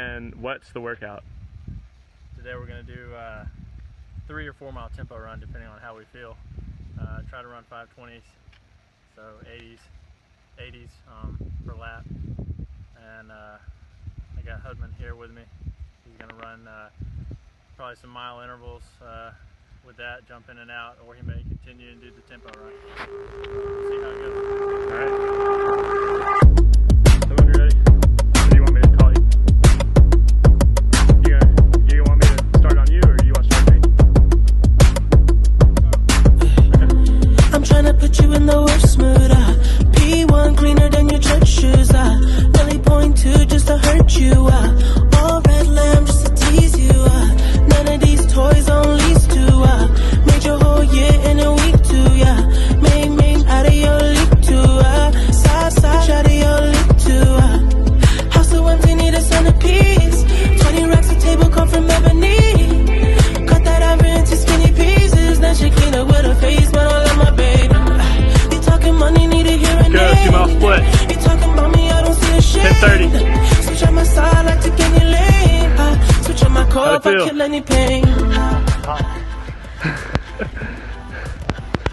And what's the workout? Today we're going to do 3 or 4 mile tempo run depending on how we feel. Try to run 520s, so 80s per lap. And I got Hudman here with me. He's going to run probably some mile intervals with that, jump in and out, or he may continue and do the tempo run. See how it goes. All right. Someone ready? Or do you want me to call you? You want me to start on you, or do you want to start me? I'm trying to put you in the worst mood. P1 cleaner than your church shoes. Really point to just to hurt you. All red lamb just to tease you. None of these toys on lease to. Made your whole year in a week too. Yeah, made out of your league too. Side out of your league too. House so empty, need a centerpiece. 20 racks of table come from ebony. Cut that ivory into skinny pieces. Then she clean up with her face, but I love my baby. You talking money, need a hearing Go, 2 mile split. You talking about me, I don't see a shit. 10:30. Switch on my side, like to get any lane. Switch on my core if I kill any pain.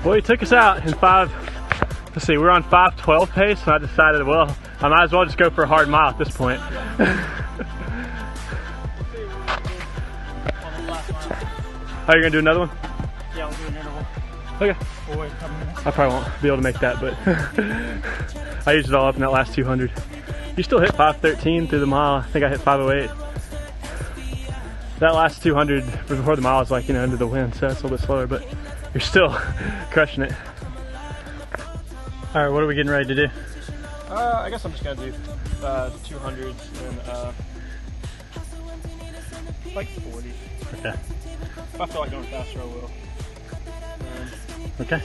Well, he took us out in let's see, we're on 5:12 pace, so I decided, well, I might as well just go for a hard mile at this point. Are you gonna do another one? Yeah, we'll do an interval. Okay. We'll wait a couple minutes. I probably won't be able to make that, but I used it all up in that last 200. You still hit 5:13 through the mile. I think I hit 5:08. That last 200 before the mile is like, into the wind, so it's a little bit slower, but you're still crushing it. All right, what are we getting ready to do? I guess I'm just gonna do 200s and like 40. Okay. If I feel like going faster, I will. Okay.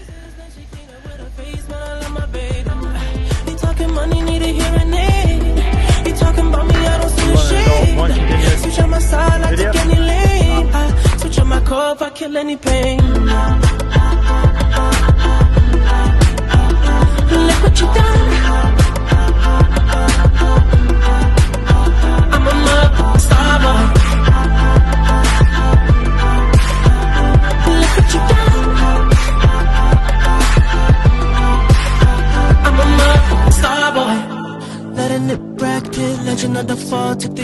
You talking money, need a hearing aid. You talking about me, I don't see a shade. Switch on my side, like to get any lane. Switch on my core if I kill any pain. Look what you done. I'm a mother star boy. Look what you done. I'm a mother star boy. Letting it bracket, legend of the fall, took the